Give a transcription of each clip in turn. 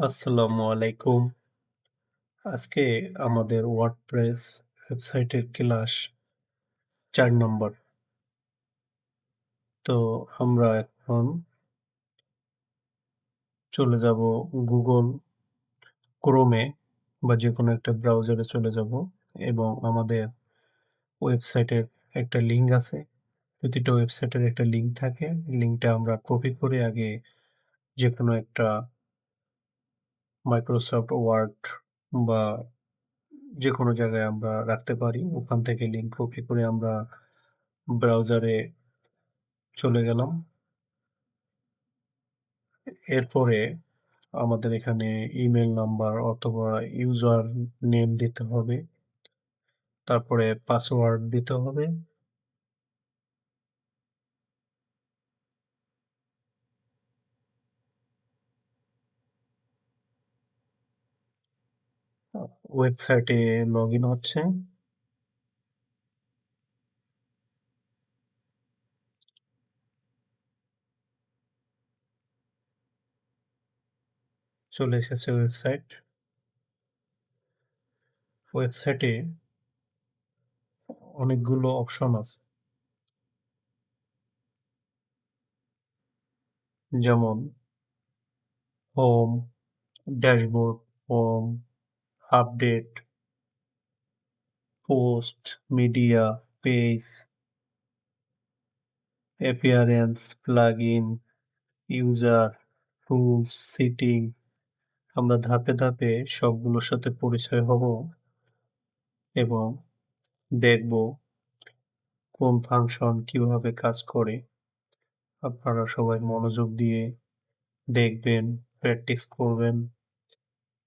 আসসালামু আলাইকুম। আজকে আমাদের ওয়ার্ডপ্রেস ওয়েবসাইটের ক্লাস ৪ নম্বর। তো আমরা এখন চলে যাব Google Chrome-এ বা যেকোনো একটা ব্রাউজারে চলে যাব এবং আমাদের ওয়েবসাইটের একটা লিঙ্ক আছে। প্রতিটা ওয়েবসাইটের একটা লিঙ্ক থাকে। লিঙ্কটা আমরা কপি করে আগে যেকোনো একটা Microsoft Word বা যেকোনো জায়গায় আমরা রাখতে পারি। ওখান থেকে লিঙ্ক কপি করে আমরা ব্রাউজারে চলে গেলাম। এরপরে আমাদের এখানে ইমেইল নাম্বার অথবা ইউজার নেম দিতে হবে। তারপরে পাসওয়ার্ড দিতে হবে। আ ওয়েবসাইটে লগইন হচ্ছে। চলে এসেছে ওয়েবসাইট। ওয়েবসাইটে অনেকগুলো অপশন আছে। যেমন home, dashboard, home, update, post, media, page, appearance, plugin, user, tools, setting. আমরা ধাপে ধাপে সবগুলোর সাথে পরিচয় হব এবং দেখব কোন ফাংশন কিভাবে কাজ করে। আপনারা সবাই মনোযোগ দিয়ে দেখবেন, প্র্যাকটিস করবেন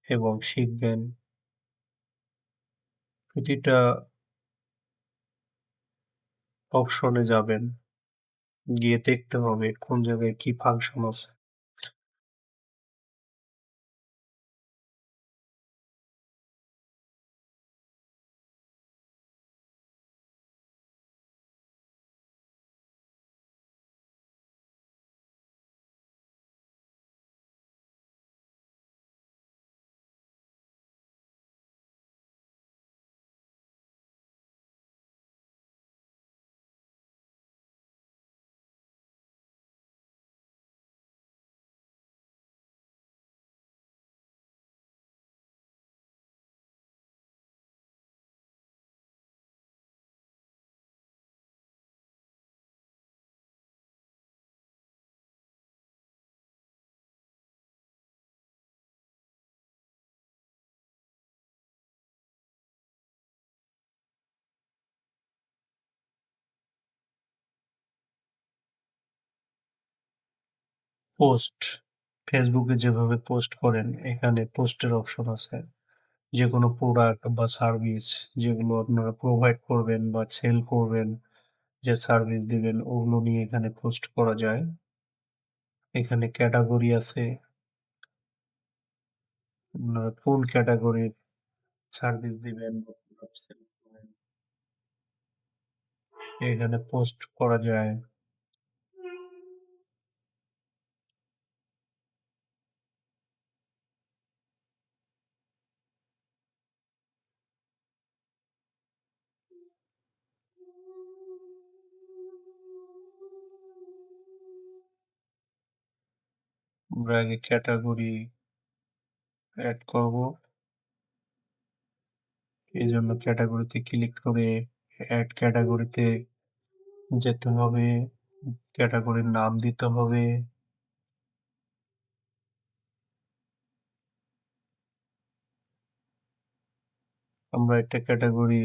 এবং শিখবেন। প্রতিটা অপশনে যাবেন, গিয়ে দেখতে হবে কোন জায়গায় কি ফাংশন আছে। পোস্ট, ফেসবুকে যেভাবে পোস্ট করেন এখানে পোস্টের অপশন আছে। যেকোনো প্রোডাক্ট বা সার্ভিস যেগুলো আপনারা প্রোভাইড করবেন বা সেল করবেন, যে সার্ভিস দিবেন ওগুলো নিয়ে এখানে পোস্ট করা যায়। এখানে ক্যাটেগরি আছে। আপনারা কোন ক্যাটেগরির সার্ভিস দিবেন বা প্রোডাক্ট সেল করবেন, এখানে পোস্ট করা যায়। আমরা আগে ক্যাটেগরি এড করব। এজন্য ক্যাটেগরিতে ক্লিক করে এড ক্যাটেগরিতে যেতে হবে। ক্যাটেগরির নাম দিতে হবে। আমরা একটা ক্যাটেগরি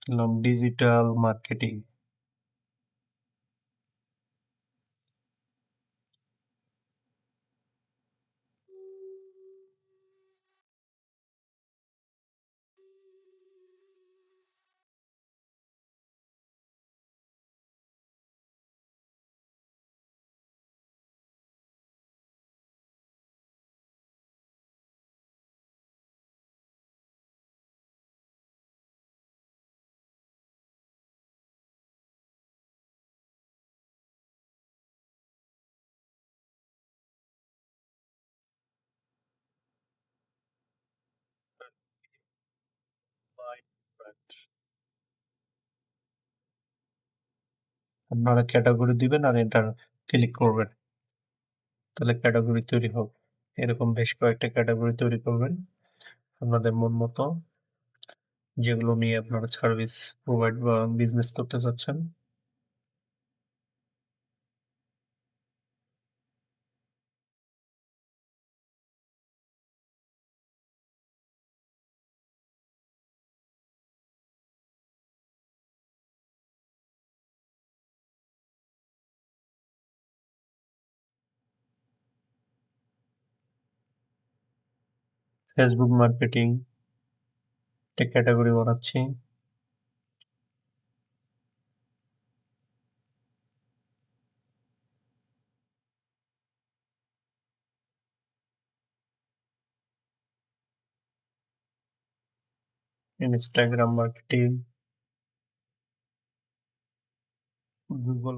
দিলাম ডিজিটাল মার্কেটিং। আপনারা ক্যাটেগরি দিবেন আর এন্টার ক্লিক করবেন। তাহলে ক্যাটেগরি তৈরি হবে। এরকম বেশ কয়েকটা ক্যাটেগরি তৈরি করবেন। আপনাদের মন মতো যেগুলো নিয়ে আপনারা সার্ভিস প্রোভাইড বা বিজনেস করতে চাচ্ছেন। ফেসবুক মার্কেটিং একটা ক্যাটেগরি বানাচ্ছি। Instagram marketing, Google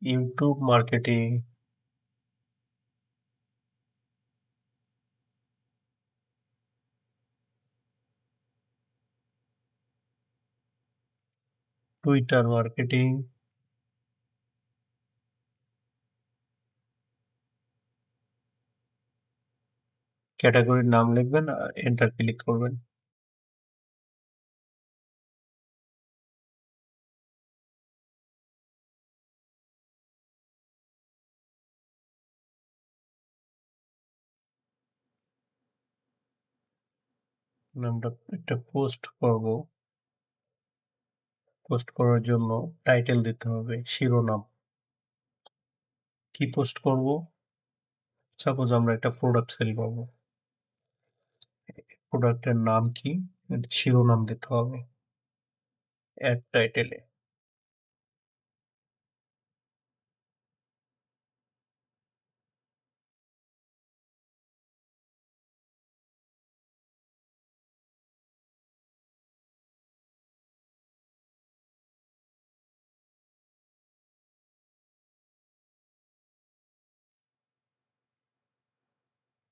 YouTube marketing, Twitter marketing, ক্যাটেগরির নাম লিখবেন আর এন্টার ক্লিক করবেন। আমরা একটা পোস্ট করব। পোস্ট করার জন্য টাইটেল দিতে হবে, শিরোনাম। কি পোস্ট করব? সাপোজ আমরা একটা প্রোডাক্ট সেল করব। প্রোডাক্টের নাম কি? এটা শিরোনাম দিতে হবে এড টাইটেলে।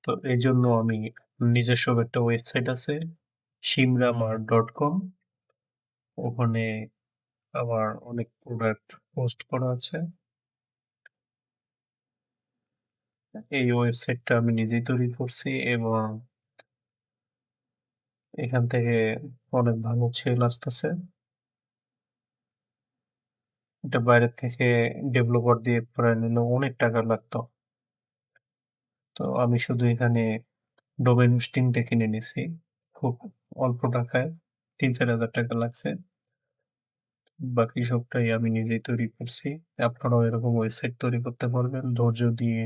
তো এইজন্য আমি নিজস্ব একটা ওয়েবসাইট আছে shimramart.com, ওখানে আমার অনেক প্রোডাক্ট পোস্ট করা আছে। এই ওয়েবসাইটটা আমি নিজেই তৈরি করছি এবং এখান থেকে অনেক ভালো সেল আসতেছে। এটা বাইরের থেকে ডেভেলপার দিয়ে করায় নিলেও অনেক টাকা লাগতো। তো আমি শুধু এখানে ডোমেইন হোস্টিংটা কিনে নিছি। খুব অল্প টাকায় ৩-৪ হাজার টাকা লাগছে। বাকি সবটাই আমি নিজেই তৈরি করছি। আপনারাও এরকম ওয়েবসাইট তৈরি করতে পারবেন। ধৈর্য দিয়ে,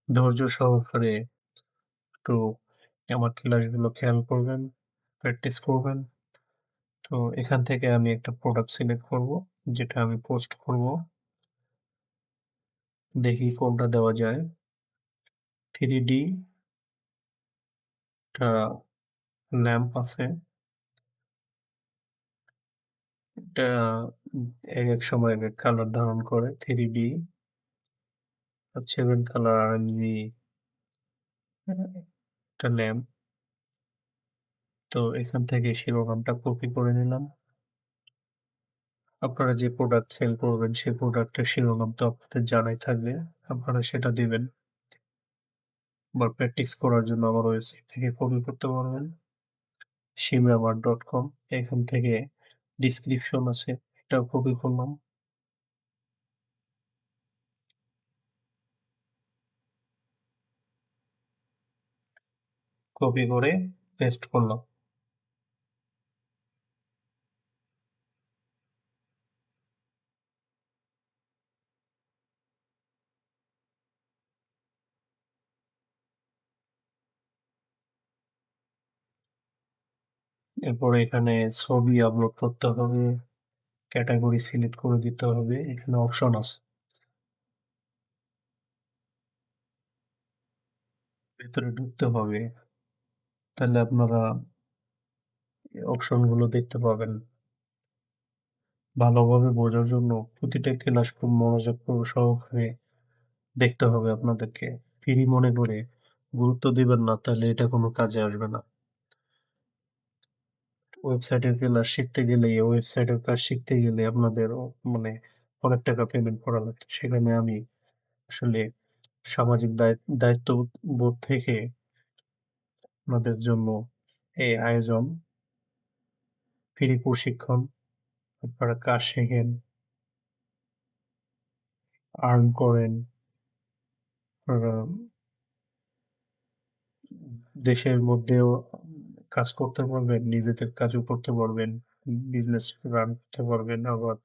ধৈর্য সহকারে একটু আমার ক্লাসগুলো খেয়াল করবেন, প্র্যাকটিস করবেন। তো এখান থেকে আমি একটা প্রোডাক্ট সিলেক্ট করব, যেটা আমি পোস্ট করব। দেখি কোনটা দেওয়া যায়। 3D একটা ল্যাম্প আছে। এটা একেক সময় একেক কালার ধারণ করে। 3D 7 কালার RMG একটা ল্যাম্প। তো এখান থেকে শিরোনামটা কপি করে নিলাম। আপনারা যে প্রোডাক্ট সেল করবেন সেই প্রোডাক্টের শিরোনাম তো আপনাদের জানাই থাকবে। আপনারা সেটা দিবেন বা প্র্যাকটিস করার জন্য আমার ওয়েবসাইট থেকে কপি করতে পারবেন। shimramart.com, এখান থেকে ডেসক্রিপশন আছে, এটাও কপি করলাম। কপি করে পেস্ট করলাম। এরপরে এখানে ছবি আপলোড করতে হবে, ক্যাটেগরি সিলেক্ট করে দিতে হবে। এখানে অপশন আছে। ভেতরে ঢুকতে হবে। তাহলে আপনারা অপশনগুলো দেখতে পাবেন। ভালোভাবে বোঝার জন্য প্রতিটা ক্লাস খুব মনোযোগ সহকারে দেখতে হবে আপনাদেরকে। ফ্রি মনে করে গুরুত্ব দিবেন না, তাহলে এটা কোনো কাজে আসবে না। ওয়েবসাইটের কাজ শিখতে গেলে আপনাদের মানে অনেক টাকা পেমেন্ট করা লাগতো। সেখানে আমি আসলে সামাজিক দায়িত্ববোধ থেকে আপনাদের জন্য এই আয়োজন, ফ্রি প্রশিক্ষণ, আপনারা কাজ শেখেন, আর্ন করেন, আপনারা দেশের মধ্যেও কাজ করতে পারবেন, নিজেদের কাজও করতে পারবেন, বিজনেস রান করতে পারবেন, আবার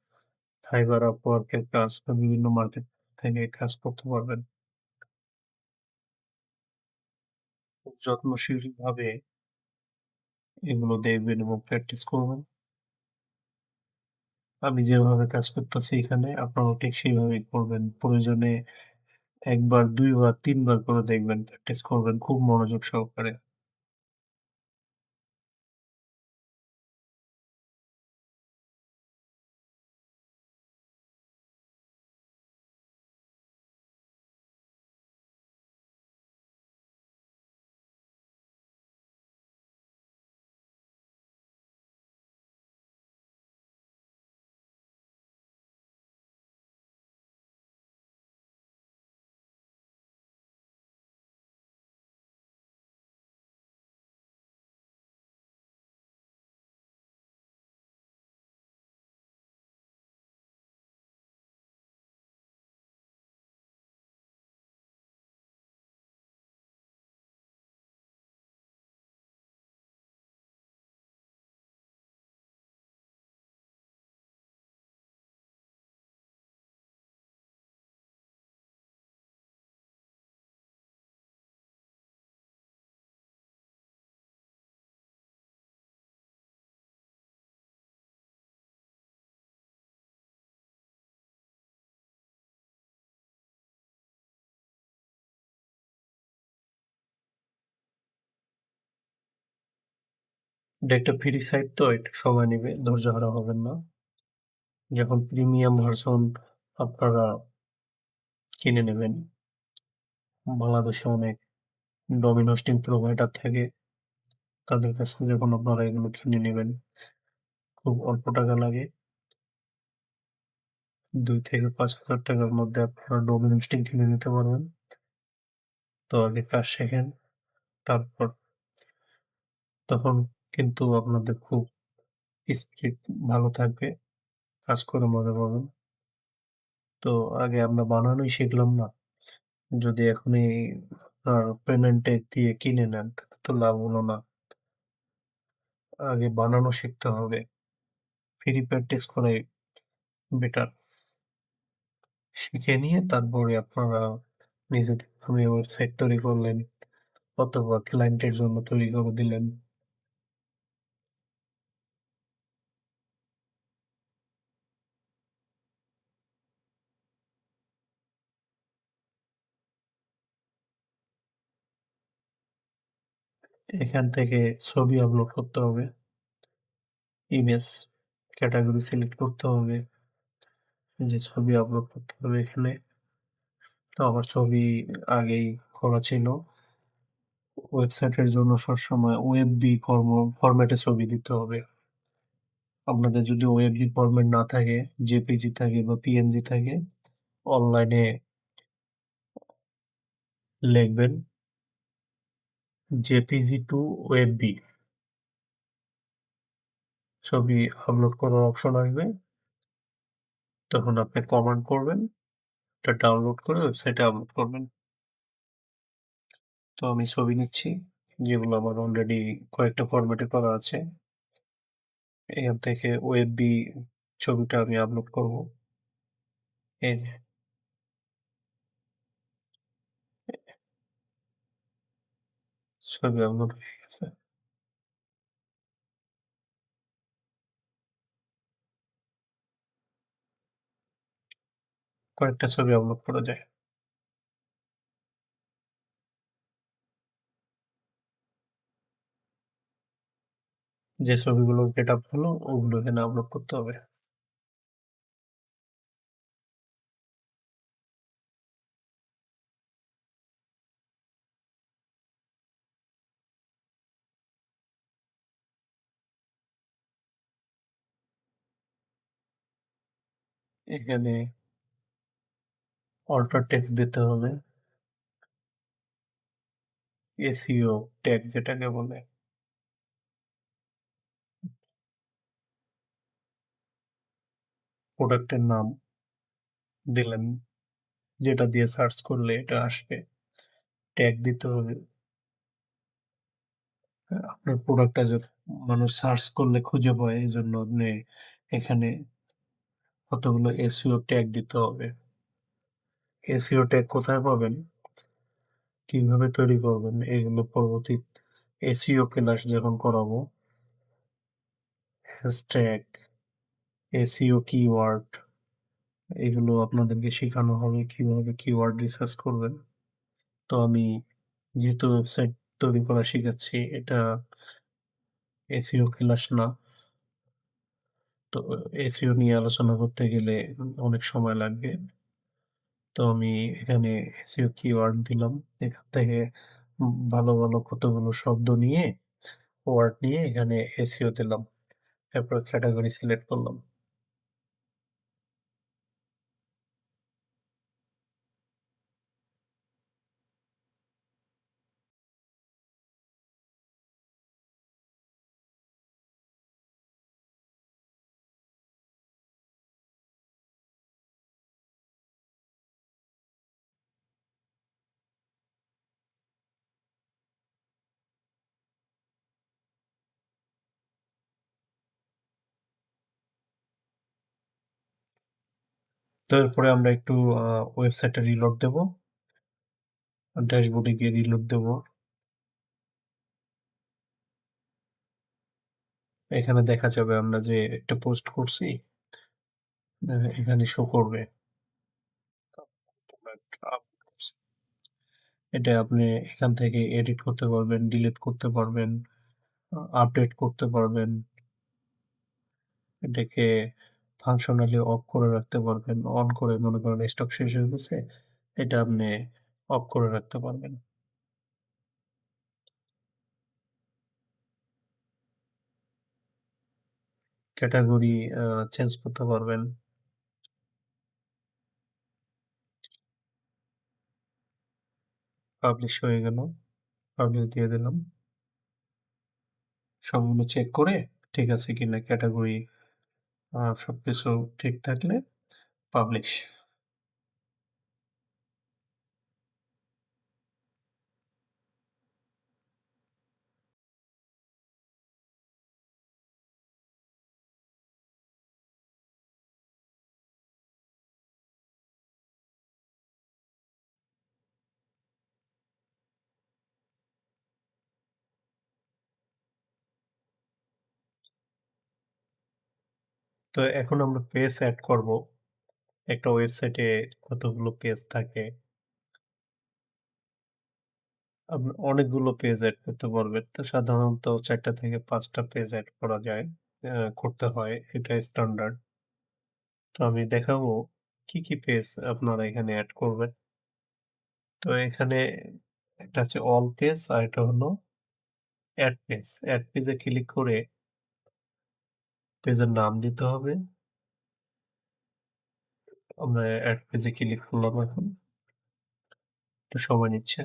Fiverr, Upwork এর কাজ বা বিভিন্ন মার্কেট থেকে কাজ করতে পারবেন। খুব যত্নশীলভাবে এগুলো দেখবেন এবং প্র্যাকটিস করবেন। আমি যেভাবে কাজ করতেছি এখানে আপনারাও ঠিক সেইভাবেই করবেন। প্রয়োজনে ১ বার, ২ বার, ৩ বার করে দেখবেন, প্র্যাকটিস করবেন খুব মনোযোগ সহকারে। এটা একটা ফ্রি সাইট তো একটু সময় নিবে, ধৈর্যহারা হবেন না। যখন প্রিমিয়াম ভার্সন আপনারা কিনে নেবেন, বাংলাদেশে অনেক ডোমেইন হোস্টিং প্রোভাইডার থাকে। তাদের কাছ থেকে যখন আপনারা এগুলো কিনে নিবেন, খুব অল্প টাকা লাগে। ৳২,000 থেকে ৳৫,০০০ মধ্যে আপনারা ডোমেইন হোস্টিং কিনে নিতে পারবেন। তো আগে কাজ শেখেন, তারপর তখন কিন্তু আপনাদের খুব স্পিরিট ভালো থাকবে। কাজ করে মজা পাবেন। তো আগে আমরা বানানোই শিখলাম না। যদি এখনই আপনার পেমেন্ট ট্যাগ দিয়ে কিনে নেন, তাহলে তো লাভ হলো না। আগে বানানো শিখতে হবে। ফ্রি প্র্যাকটিস করাই বেটার। শিখে নিয়ে তারপরে আপনারা নিজেদের নামে ওয়েবসাইট তৈরি করলেন অথবা ক্লায়েন্টের জন্য তৈরি করে দিলেন। এখান থেকে ছবি আপলোড করতে হবে, ইমেজ ক্যাটেগরি সিলেক্ট করতে হবে, যে ছবি আপলোড করতে হবে এখানে। তো আমার ছবি আগেই করা ছিল। ওয়েবসাইটের জন্য সবসময় ওএফবি ফরম্যাটে ছবি দিতে হবে। আপনাদের যদি ওএফবি ফরম্যাট না থাকে, জেপিজি থাকে বা পিএনজি থাকে, অনলাইনে লিখবেন জেপিজি টু ওএফবি, ছবি আপলোড করার অপশন আসবে। তখন আপনি কমান্ড করবেন, এটা ডাউনলোড করে ওয়েবসাইটে আপলোড করবেন। তো আমি ছবি নিচ্ছি, যেগুলো আমার অলরেডি কয়েকটা ফরম্যাটে করা আছে। এখান থেকে ওএফবি ছবিটা আমি আপলোড করব। এই যে ছবি আপলোড হয়ে গেছে। কয়েকটা ছবি আপলোড করা যায়। যে ছবিগুলো গেটআপ হলো ওগুলো এখানে আপলোড করতে হবে। এখানে অল্টার টেক্সট দিতে হবে। এসইও ট্যাগ যেটাকে বলে। প্রোডাক্টের নাম দিলেন, যেটা দিয়ে সার্চ করলে এটা আসবে। ট্যাগ দিতে হবে। আপনার প্রোডাক্টটা মানুষ সার্চ করলে খুঁজে পায়, এজন্য আপনি এখানে কতগুলো এসইও ট্যাগ দিতে হবে। এসইও ট্যাগ কোথায় পাবেন? কিভাবে তৈরি করবেন? এগুলো পরবর্তী এসইও ক্লাস যখন করাবো, হ্যাশট্যাগ, এসইও কিওয়ার্ড, এগুলো আপনাদেরকে শেখানো হবে কিভাবে কিওয়ার্ড রিসার্চ করবেন। তো আমি যেহেতু ওয়েবসাইট তৈরি করা শিখাচ্ছি, এটা এসইও ক্লাস না। তো এসইও নিয়ে আলোচনা করতে গেলে অনেক সময় লাগবে। তো আমি এখানে এসইও কিওয়ার্ড দিলাম। এখান থেকে ভালো, ভালো কতগুলো শব্দ নিয়ে, ওয়ার্ড নিয়ে এখানে এসইও দিলাম। এরপর ক্যাটেগরি সিলেক্ট করলাম। তো এরপরে আমরা একটু ওয়েবসাইটটা রিলোড দেব। ড্যাশবোর্ডে গিয়ে রিলোড দেব। এখানে দেখা যাবে আমরা যে একটা পোস্ট করছি, এখানে শো করবে। এটা আপনি এখান থেকে এডিট করতে পারবেন, ডিলিট করতে পারবেন, আপডেট করতে পারবেন। এটাকে ফাংশনালি অফ করে রাখতে পারবেন। অন করে মনে করেন স্টক শেষ হয়ে গেছে, এটা আপনি অফ করে রাখতে পারবেন। ক্যাটেগরি চেঞ্জ করতে পারবেন। পাবলিশ হয়ে গেল। পাবলিশ দিয়ে দিলাম। সবগুলো চেক করে ঠিক আছে কিনা ক্যাটেগরি সবকিছু ঠিক থাকলে পাবলিশ। তো এখন আমরা পেজ এড করব। একটা ওয়েবসাইটে কতগুলো পেজ থাকে, আপনি অনেকগুলো পেজ এড করতে পারবেন। তো সাধারণত ৪ টা থেকে ৫ টা পেজ এড করা যায়, করতে হয়। এটা স্ট্যান্ডার্ড। তো আমি দেখাবো কি, কি পেজ আপনারা এখানে এড করবেন। তো এখানে একটা আছে অল পেজ, আর এটা হলো এড পেজ। এড পেজে ক্লিক করে পেজের নাম দিতে হবে। আমরা এড পেজে ক্লিক করলাম এখন। একটু সময় নিচ্ছে।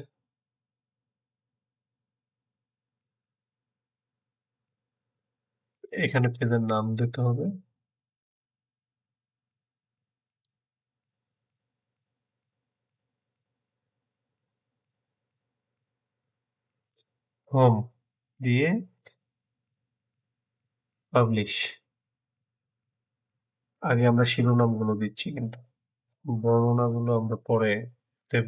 এখানে পেজের নাম দিতে হবে। হোম দিয়ে পাবলিশ। আগে আমরা শিরোনামগুলো দিচ্ছি কিন্তু। বর্ণনাগুলো আমরা পরে দেব।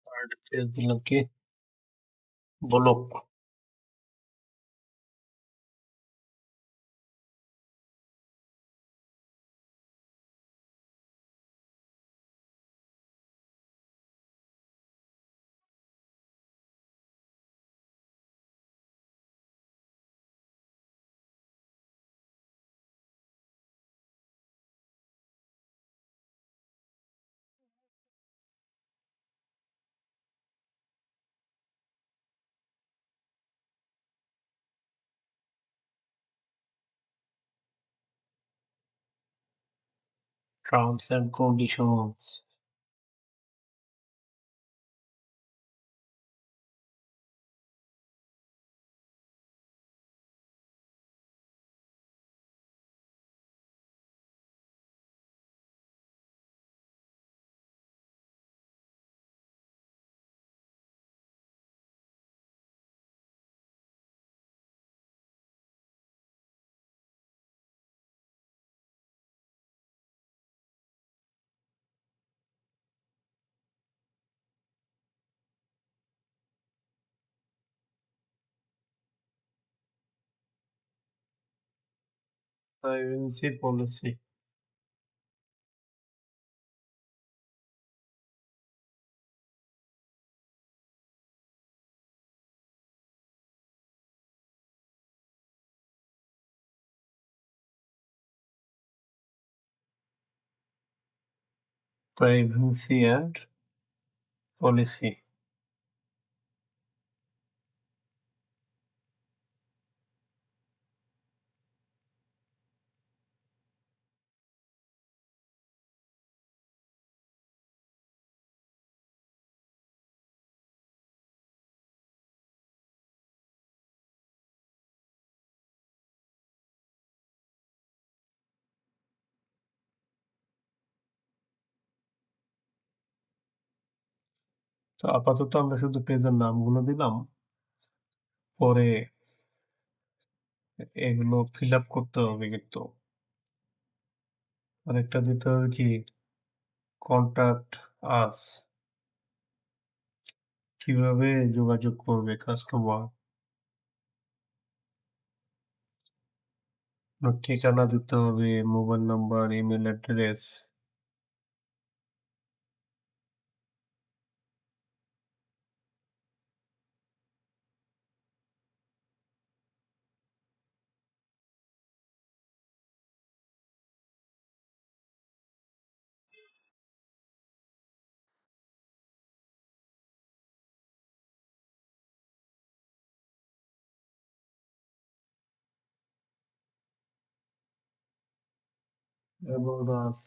আর পেজ দিলাম কি block. Terms and conditions. Privacy policy. Privacy and policy. তো আপাতত আমরা শুধু পেজের নামগুলো দিলাম। পরে এগুলো ফিল আপ করতে হবে কিন্তু। আরেকটা দিতে হবে কি কন্টাক্ট আস। কিভাবে যোগাযোগ করবে কাস্টমার? ঠিকানা দিতে হবে, মোবাইল নাম্বার, ইমেল অ্যাড্রেস। এবং আস।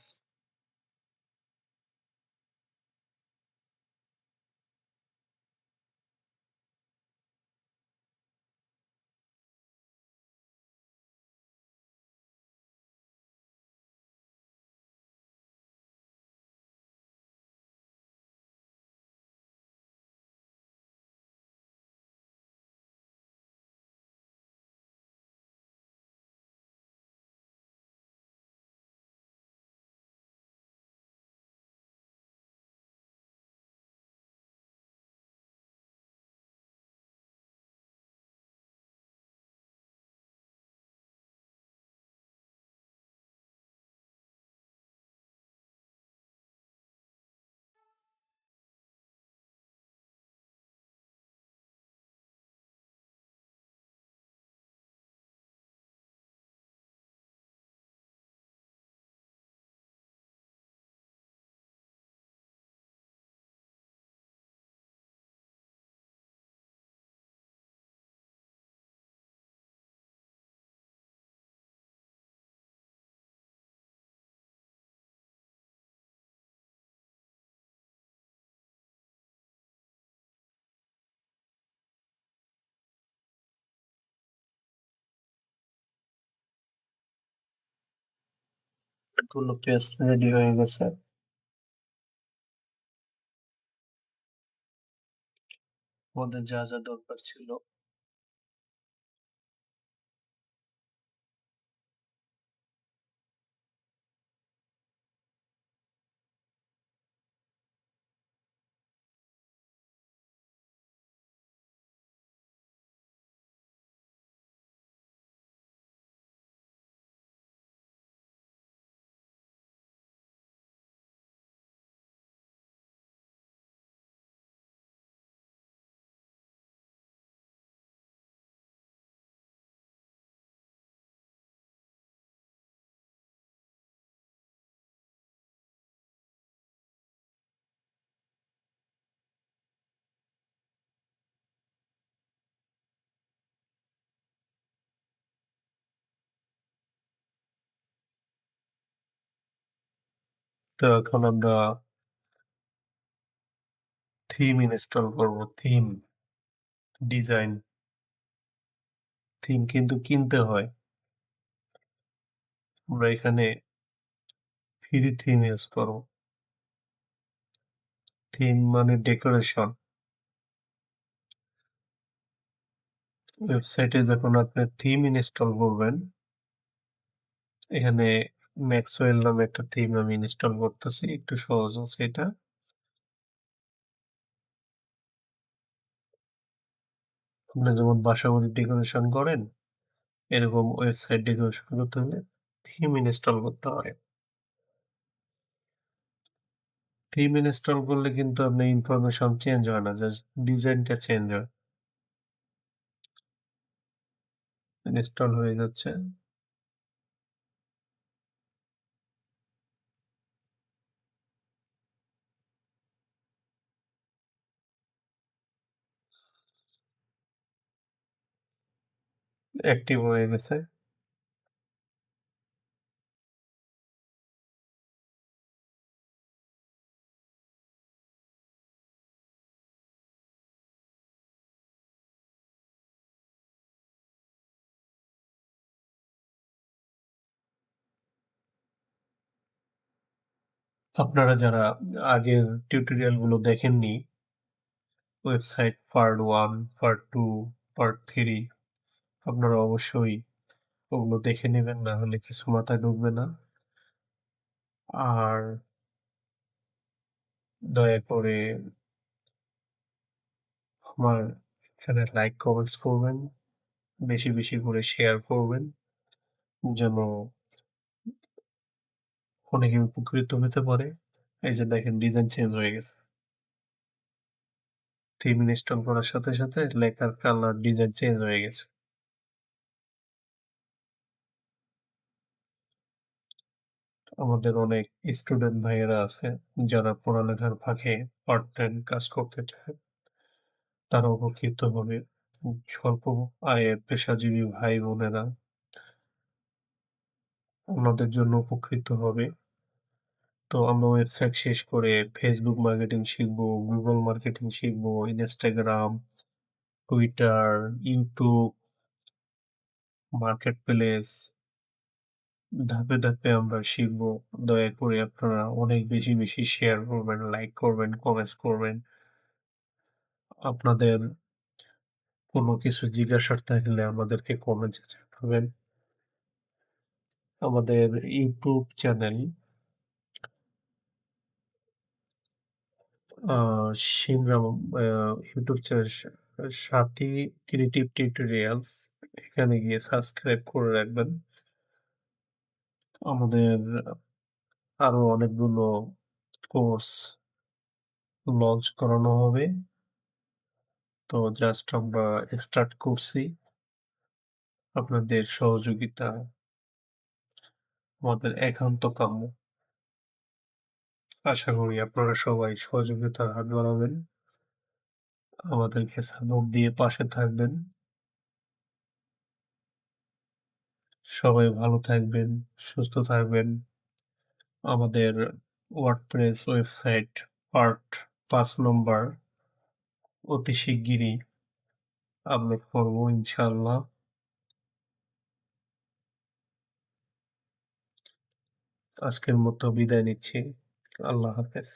এগুলো পেজ রেডি হয়ে গেছে। আমাদের যা যা দরকার ছিল তো এখন আমরা থিম ইনস্টল করব। Theme, design. থিম কিন্তু কিনতে হয়। আমরা এখানে ফ্রি থিম ইউজ করব। থিম মানে ডেকোরেশন। ওয়েবসাইটে যখন আপনি থিম ইনস্টল করবেন, এখানে ম্যাক্সওয়েল নামে একটা থিম আমি ইনস্টল করতেছি। একটু সহজ আছে এটা। আপনি যেমন বাসাবাড়ি ডেকোরেশন করেন, এরকম ওয়েবসাইট ডেকোরেশন করতে হলে থিম ইনস্টল করতে হয়। থিম ইনস্টল করলে কিন্তু আপনার ইনফরমেশন চেঞ্জ হয় না, জাস্ট ডিজাইনটা চেঞ্জ হয়। ইনস্টল হয়ে যাচ্ছে। অ্যাক্টিভ হয়ে গেছে। আপনারা যারা আগের টিউটোরিয়াল গুলো দেখেননি, ওয়েবসাইট পার্ট 1, পার্ট 2, পার্ট 3, আপনারা অবশ্যই ওগুলো দেখে নেবেন, না হলে কিছু মাথায় ঢুকবে না। আর দয়া করে আমার এখানে লাইক, কমেন্টস করবেন। বেশি, বেশি করে শেয়ার করবেন। যেন অনেকে উপকৃত হতে পারে। এই যে দেখেন ডিজাইন চেঞ্জ হয়ে গেছে। থিম ইনস্টল করার সাথে, সাথে লেখার কালার, ডিজাইন চেঞ্জ হয়ে গেছে। আমাদের অনেক স্টুডেন্ট ভাইয়েরা আছে যারা পড়ালেখার ফাঁকে পার্ট টাইম কাজ করতে চায়। তারা উপকৃত হবে। স্বল্প আয়ের পেশাজীবী ভাই বোনেরা ওনাদের জন্য উপকৃত হবে। তো আমরা ওয়েবসাইট শেষ করে ফেসবুক মার্কেটিং শিখবো, গুগল মার্কেটিং শিখবো, Instagram, Twitter, YouTube, market place ধাপে, ধাপে আমরা শিখবো। দয়া করে আপনারা অনেক বেশি, বেশি শেয়ার করবেন, লাইক করবেন, কমেন্টস করবেন। আপনাদের কোনো কিছু জিজ্ঞাসার থাকলে আমাদেরকে কমেন্টসে জানাবেন। আমাদের ইউটিউব চ্যানেল আ শিমরাম ইউটিউব চ্যানেল সাথী ক্রিয়েটিভ টিউটোরিয়ালস, এখানে গিয়ে সাবস্ক্রাইব করে রাখবেন। আমাদের আরো অনেকগুলো কোর্স লঞ্চ করানো হবে। তো জাস্ট আমরা স্টার্ট করছি। আপনাদের সহযোগিতা আমাদের একান্ত কাম্য। আশা করি আপনারা সবাই সহযোগিতার হাত বাড়াবেন। আমাদেরকে সাপোর্ট দিয়ে পাশে থাকবেন। সবাই ভালো থাকবেন, সুস্থ থাকবেন। আমাদের ওয়ার্ডপ্রেস ওয়েবসাইট পার্ট ৫ নম্বর অতি শিগগিরই আপলোড করব ইনশাআল্লাহ। আজকের মতো বিদায় নিচ্ছি। আল্লাহ হাফেজ।